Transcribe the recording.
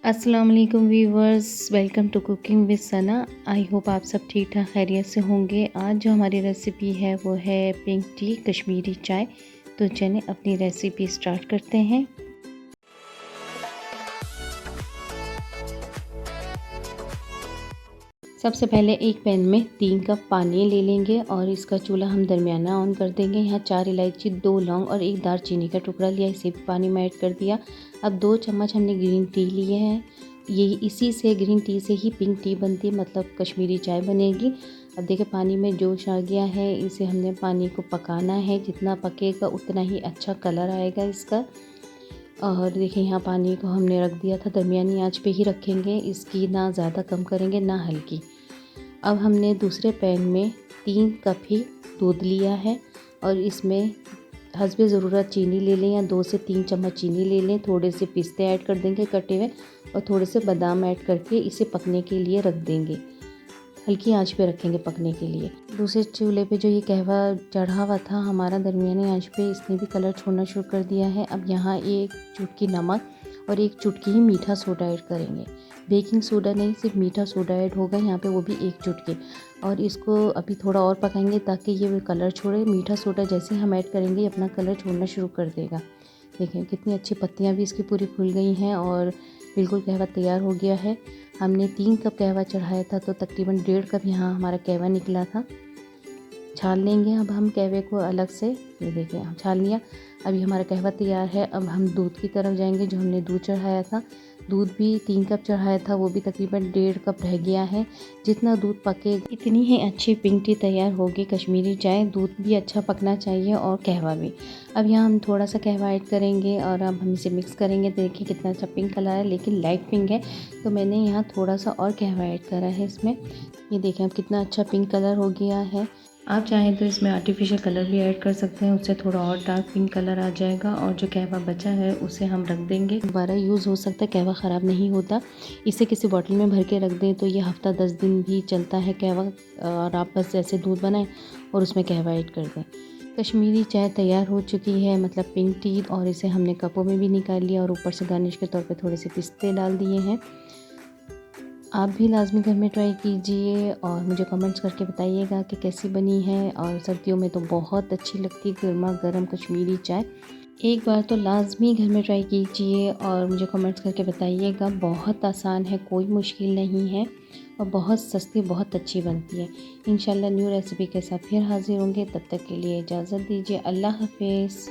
अस्सलाम वालेकुम viewers, welcome to cooking with Sana. I hope आप सब ठीक ठाक खैरियत से होंगे। आज जो हमारी रेसिपी है वो है पिंक टी कश्मीरी चाय। तो चलें अपनी रेसिपी स्टार्ट करते हैं। सबसे पहले एक पैन में 3 कप पानी ले लेंगे और इसका चूल्हा हम दरमियाना ऑन कर देंगे। यहाँ 4 इलायची, 2 लौंग और 1 दालचीनी का टुकड़ा लिया, इसे भी पानी में ऐड कर दिया। अब 2 चम्मच हमने ग्रीन टी लिए हैं। ये इसी से ग्रीन टी से ही पिंक टी बनती है, मतलब कश्मीरी चाय बनेगी। अब देखिए पानी में जोश आ गया है, इसे हमने पानी को पकाना है। जितना पकेगा उतना ही अच्छा कलर आएगा इसका। और देखिए यहाँ पानी को हमने रख दिया था, दरमियानी आंच पे ही रखेंगे, इसकी ना ज़्यादा कम करेंगे ना हल्की। अब हमने दूसरे पैन में 3 कप ही दूध लिया है और इसमें हस्बे ज़रूरत चीनी ले लें या 2 से 3 चम्मच चीनी ले लें। थोड़े से पिस्ते ऐड कर देंगे कटे हुए और थोड़े से बादाम ऐड करके इसे पकने के लिए रख देंगे। हल्की आंच पे रखेंगे पकने के लिए। दूसरे चूल्हे पे जो ये कहवा चढ़ा हुआ था हमारा दरमियानी आंच पे, इसने भी कलर छोड़ना शुरू कर दिया है। अब यहाँ 1 चुटकी नमक और 1 चुटकी ही मीठा सोडा ऐड करेंगे। बेकिंग सोडा नहीं, सिर्फ मीठा सोडा ऐड होगा यहाँ पे, वो भी 1 चुटकी। और इसको अभी थोड़ा और पकाएंगे ताकि ये कलर छोड़े। मीठा सोडा जैसे हम ऐड करेंगे ये अपना कलर छोड़ना शुरू कर देगा। देखिए कितनी अच्छी पत्तियाँ भी इसकी पूरी खुल गई हैं और बिल्कुल कहवा तैयार हो गया है। हमने 3 कप कहवा चढ़ाया था तो तकरीबन 1.5 कप यहाँ हमारा कहवा निकला था। छान लेंगे अब हम कहवे को अलग से। ये देखिए हम छान लिया। अभी हमारा कहवा तैयार है। अब हम दूध की तरफ जाएंगे। जो हमने दूध चढ़ाया था, दूध भी 3 कप चढ़ाया था, वो भी तकरीबन 1.5 कप रह गया है। जितना दूध पके इतनी ही अच्छी पिंक टी तैयार होगी कश्मीरी चाय। दूध भी अच्छा पकना चाहिए और कहवा भी। अब यहाँ हम थोड़ा सा कहवा ऐड करेंगे और अब हम इसे मिक्स करेंगे। देखिए कितना अच्छा पिंक कलर है, लेकिन लाइट पिंक है तो मैंने यहाँ थोड़ा सा और कहवा ऐड करा है इसमें। ये देखिए अब कितना अच्छा पिंक कलर हो गया है। आप चाहें तो इसमें आर्टिफिशियल कलर भी ऐड कर सकते हैं, उससे थोड़ा और डार्क पिंक कलर आ जाएगा। और जो कहवा बचा है उसे हम रख देंगे, दोबारा यूज़ हो सकता है, कहवा ख़राब नहीं होता। इसे किसी बॉटल में भर के रख दें तो ये हफ़्ता 10 दिन भी चलता है कहवा। और आप बस ऐसे दूध बनाएं और उसमें कहवा ऐड कर दें। कश्मीरी चाय तैयार हो चुकी है, मतलब पिंक टी। और इसे हमने कपों में भी निकाल लिया और ऊपर से गार्निश के तौर पे थोड़े से पिस्ते डाल दिए हैं। आप भी लाजमी घर में ट्राई कीजिए और मुझे कमेंट्स करके बताइएगा कि कैसी बनी है। और सर्दियों में तो बहुत अच्छी लगती है गर्मा गर्म कश्मीरी चाय। एक बार तो लाजमी घर में ट्राई कीजिए और मुझे कमेंट्स करके बताइएगा। बहुत आसान है, कोई मुश्किल नहीं है और बहुत सस्ती, बहुत अच्छी बनती है। इंशाल्लाह न्यू रेसिपी के साथ फिर हाजिर होंगे। तब तक के लिए इजाज़त दीजिए। अल्लाह हाफिज़।